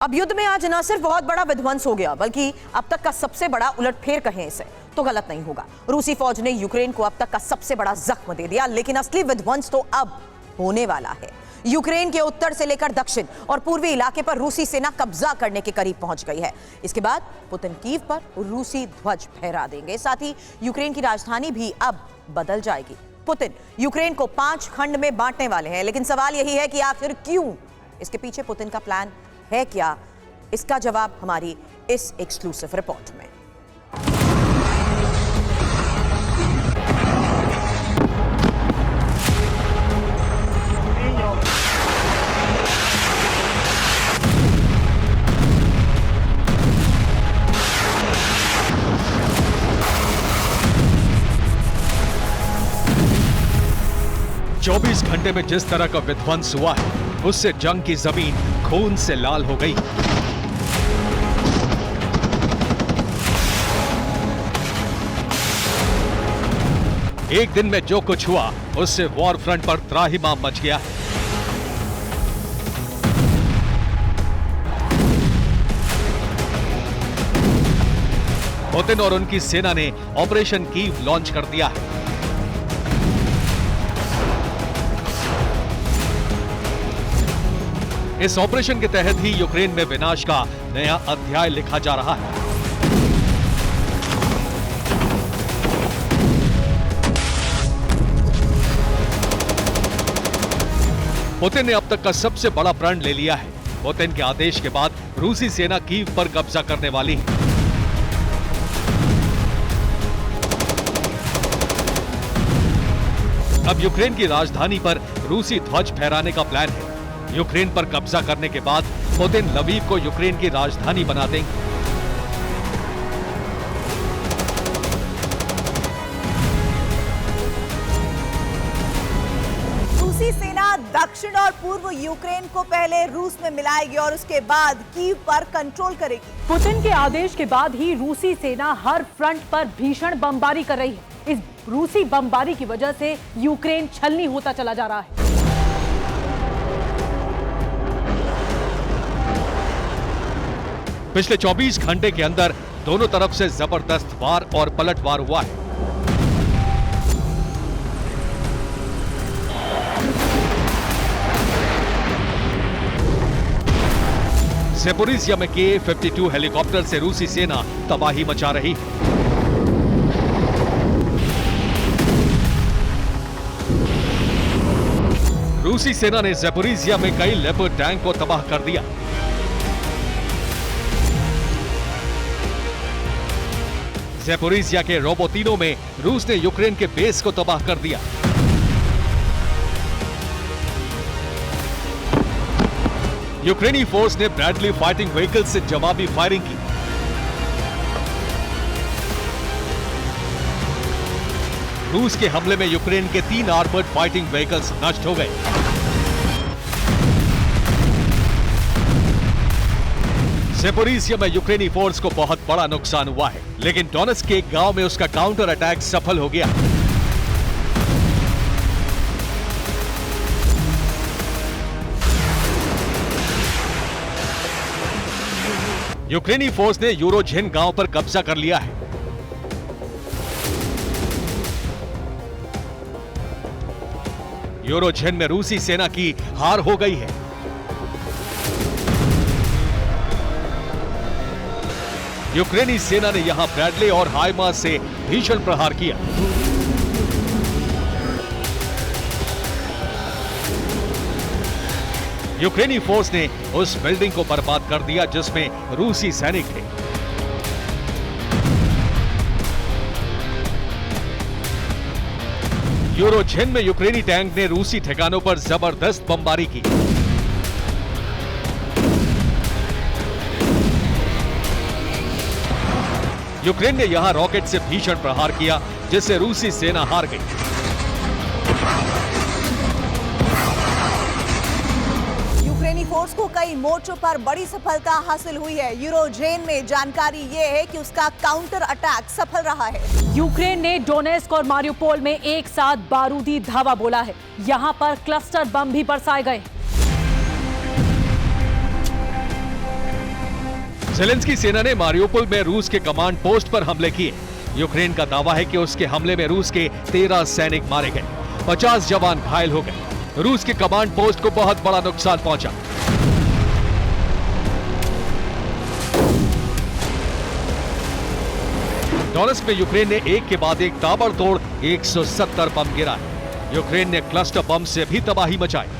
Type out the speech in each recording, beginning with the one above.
अब युद्ध में आज न सिर्फ बहुत बड़ा विध्वंस हो गया, बल्कि अब तक का सबसे बड़ा उलटफेर कहें इसे तो गलत नहीं होगा। रूसी फौज ने यूक्रेन को अब तक का सबसे बड़ा जख्म दे दिया, लेकिन असली विध्वंस तो अब होने वाला है। यूक्रेन के उत्तर से लेकर दक्षिण और पूर्वी इलाके पर रूसी सेना कब्जा करने के करीब पहुंच गई है। इसके बाद पुतिन कीव पर रूसी ध्वज फहरा देंगे। साथ ही यूक्रेन की राजधानी भी अब बदल जाएगी। पुतिन यूक्रेन को 5 खंड में बांटने वाले हैं, लेकिन सवाल यही है कि आखिर क्यों? इसके पीछे पुतिन का प्लान है क्या? इसका जवाब हमारी इस एक्सक्लूसिव रिपोर्ट में। चौबीस घंटे में जिस तरह का विध्वंस हुआ है, उससे जंग की जमीन खून से लाल हो गई। एक दिन में जो कुछ हुआ, उससे वॉर फ्रंट पर त्राहिमाम मच गया है। पुतिन और उनकी सेना ने ऑपरेशन कीव लॉन्च कर दिया है। इस ऑपरेशन के तहत ही यूक्रेन में विनाश का नया अध्याय लिखा जा रहा है। पुतिन ने अब तक का सबसे बड़ा प्रण ले लिया है। पुतिन के आदेश के बाद रूसी सेना कीव पर कब्जा करने वाली है। अब यूक्रेन की राजधानी पर रूसी ध्वज फहराने का प्लान है। यूक्रेन पर कब्जा करने के बाद पुतिन लवीव को यूक्रेन की राजधानी बना देंगे। रूसी सेना दक्षिण और पूर्व यूक्रेन को पहले रूस में मिलाएगी और उसके बाद कीव पर कंट्रोल करेगी। पुतिन के आदेश के बाद ही रूसी सेना हर फ्रंट पर भीषण बमबारी कर रही है। इस रूसी बमबारी की वजह से यूक्रेन छलनी होता चला जा रहा है। पिछले 24 घंटे के अंदर दोनों तरफ से जबरदस्त वार और पलटवार हुआ है। ज़ेपोरिज़िया में Ka-52 हेलीकॉप्टर से रूसी सेना तबाही मचा रही है। रूसी सेना ने ज़ेपोरिज़िया में कई लेपर्ड टैंक को तबाह कर दिया। ज़ेपोरिज़िया के रोबोटिनो में रूस ने यूक्रेन के बेस को तबाह कर दिया। यूक्रेनी फोर्स ने ब्रैडली फाइटिंग व्हीकल से जवाबी फायरिंग की। रूस के हमले में यूक्रेन के 3 आर्मर्ड फाइटिंग व्हीकल्स नष्ट हो गए। ज़ेपोरिज़िया में यूक्रेनी फोर्स को बहुत बड़ा नुकसान हुआ है, लेकिन डोनेट्स्क के एक गांव में उसका काउंटर अटैक सफल हो गया। यूक्रेनी फोर्स ने यूरोझेन गांव पर कब्जा कर लिया है। यूरोझेन में रूसी सेना की हार हो गई है। यूक्रेनी सेना ने यहां ब्रैडले और हाइमार्स से भीषण प्रहार किया। यूक्रेनी फोर्स ने उस बिल्डिंग को बर्बाद कर दिया जिसमें रूसी सैनिक थे। यूरोझेन में यूक्रेनी टैंक ने रूसी ठिकानों पर जबरदस्त बमबारी की। यूक्रेन ने यहां रॉकेट से भीषण प्रहार किया, जिससे रूसी सेना हार गई। यूक्रेनी फोर्स को कई मोर्चों पर बड़ी सफलता हासिल हुई है। यूरोझेन में जानकारी ये है कि उसका काउंटर अटैक सफल रहा है। यूक्रेन ने डोनेट्स्क और मारियोपोल में एक साथ बारूदी धावा बोला है। यहां पर क्लस्टर बम भी बरसाए गए। ज़ेलेंस्की सेना ने मारियोपोल में रूस के कमांड पोस्ट पर हमले किए। यूक्रेन का दावा है कि उसके हमले में रूस के 13 सैनिक मारे गए, 50 जवान घायल हो गए। रूस के कमांड पोस्ट को बहुत बड़ा नुकसान पहुंचा। डोनेत्स्क में यूक्रेन ने एक के बाद एक ताबड़तोड़ 170 बम गिराए। यूक्रेन ने क्लस्टर बम से भी तबाही मचाई।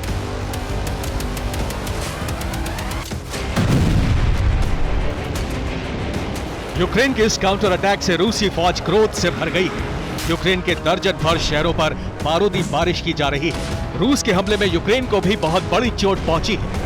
यूक्रेन के इस काउंटर अटैक से रूसी फौज क्रोध से भर गई है। यूक्रेन के दर्जन भर शहरों पर बारूदी बारिश की जा रही है। रूस के हमले में यूक्रेन को भी बहुत बड़ी चोट पहुंची है।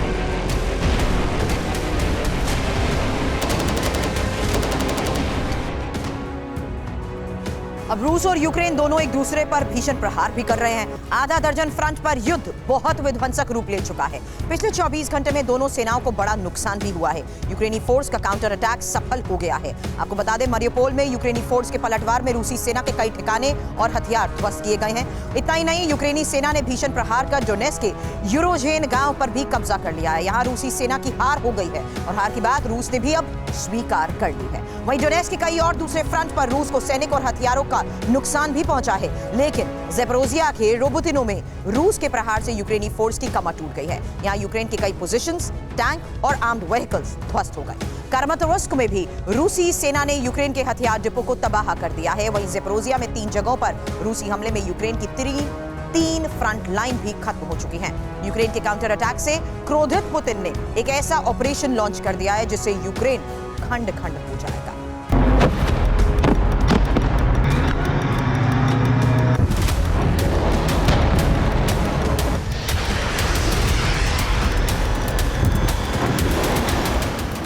अब रूस और यूक्रेन दोनों एक दूसरे पर भीषण प्रहार भी कर रहे हैं। आधा दर्जन फ्रंट पर युद्ध बहुत विध्वंसक रूप ले चुका है। पिछले 24 घंटे में दोनों सेनाओं को बड़ा नुकसान भी हुआ है। यूक्रेनी फोर्स का काउंटर अटैक सफल हो गया है। आपको बता दें, मारियोपोल में यूक्रेनी फोर्स के पलटवार में रूसी सेना के कई ठिकाने और हथियार ध्वस्त किए गए हैं। इतना ही नहीं, यूक्रेनी सेना ने भीषण प्रहार कर डोनेत्स्क के यूरोजेन गांव पर भी कब्जा कर लिया है। यहाँ रूसी सेना की हार हो गई है और हार की बात रूस ने भी अब स्वीकार कर ली है। वहीं डोनेत्स्क के कई और दूसरे फ्रंट पर रूस को सैनिक और हथियारों का नुकसान भी पहुंचा है, लेकिन ज़ेपोरिज़िया के रोबोटिनो में रूस के प्रहार से यूक्रेनी फोर्स की कमर टूट गई है। यहां यूक्रेन के कई पोजीशंस, टैंक और आर्म्ड व्हीकल्स ध्वस्त हो गए। करामातोर्स्क में भी रूसी सेना ने यूक्रेन के हथियार डिपो को तबाह कर दिया है। वहीं ज़ेपोरिज़िया में 3 जगहों पर रूसी हमले में यूक्रेन की 3 फ्रंट लाइन भी खत्म हो चुकी हैं। यूक्रेन के काउंटर अटैक से क्रोधित पुतिन ने एक ऐसा ऑपरेशन लॉन्च कर दिया है जिससे यूक्रेन खंड खंड हो जाएगा।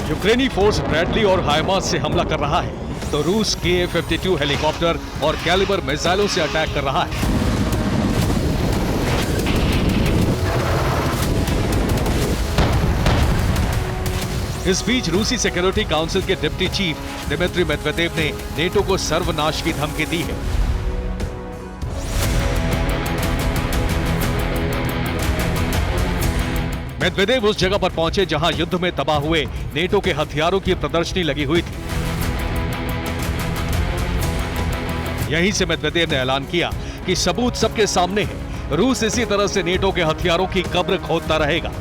यूक्रेनी फोर्स ब्रैडली और हाइमार्स से हमला कर रहा है तो रूस Ka-52 हेलीकॉप्टर और कैलिबर मिसाइलों से अटैक कर रहा है। इस बीच रूसी सिक्योरिटी काउंसिल के डिप्टी चीफ दिमित्री मेदवेदेव ने नेटो को सर्वनाश की धमकी दी है। मेदवेदेव उस जगह पर पहुंचे जहां युद्ध में तबाह हुए नेटो के हथियारों की प्रदर्शनी लगी हुई थी। यहीं से मेदवेदेव ने ऐलान किया कि सबूत सबके सामने है, रूस इसी तरह से नेटो के हथियारों की कब्र खोदता रहेगा।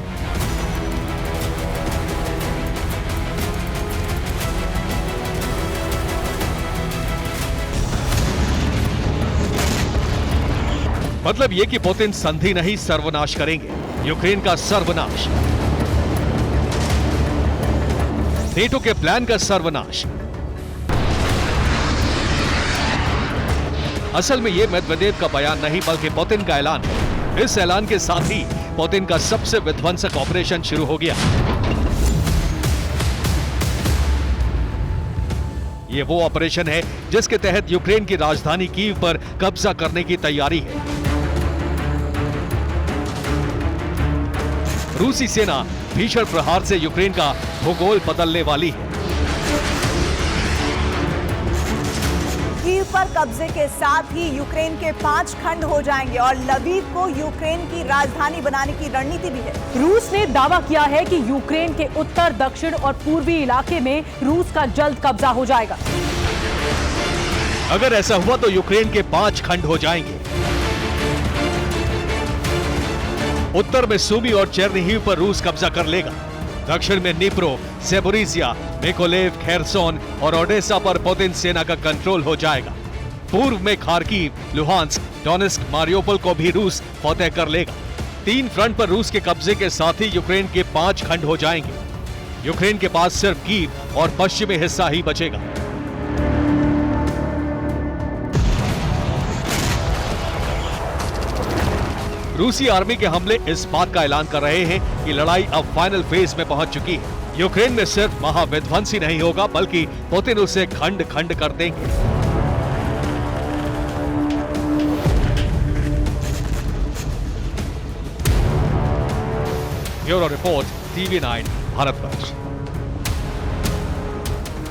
मतलब ये कि पुतिन संधि नहीं सर्वनाश करेंगे, यूक्रेन का सर्वनाश, नेटो के प्लान का सर्वनाश। असल में यह मेदवेदेव का बयान नहीं बल्कि पुतिन का ऐलान है। इस ऐलान के साथ ही पुतिन का सबसे विध्वंसक ऑपरेशन शुरू हो गया। यह वो ऑपरेशन है जिसके तहत यूक्रेन की राजधानी कीव पर कब्जा करने की तैयारी है। रूसी सेना भीषण प्रहार से यूक्रेन का भूगोल बदलने वाली है। कीव पर कब्जे के साथ ही यूक्रेन के 5 खंड हो जाएंगे और लवीव को यूक्रेन की राजधानी बनाने की रणनीति भी है। रूस ने दावा किया है कि यूक्रेन के उत्तर, दक्षिण और पूर्वी इलाके में रूस का जल्द कब्जा हो जाएगा। अगर ऐसा हुआ तो यूक्रेन के 5 खंड हो जाएंगे। उत्तर में सुमी और चेर्निहिव पर रूस कब्जा कर लेगा। दक्षिण में निप्रो, ज़ेपोरिज़िया, मिकोलेव, खेरसोन और ओडेसा पर पुतिन सेना का कंट्रोल हो जाएगा। पूर्व में खार्किव, लुहांस्क, डोनेत्स्क, मारियोपोल को भी रूस फतेह कर लेगा। 3 फ्रंट पर रूस के कब्जे के साथ ही यूक्रेन के 5 खंड हो जाएंगे। यूक्रेन के पास सिर्फ कीव और पश्चिमी हिस्सा ही बचेगा। रूसी आर्मी के हमले इस बात का ऐलान कर रहे हैं कि लड़ाई अब फाइनल फेज में पहुंच चुकी है। यूक्रेन में सिर्फ महाविध्वंस ही नहीं होगा बल्कि पुतिन उसे खंड खंड कर देंगे। Bureau report, TV9 Bharatvarsh.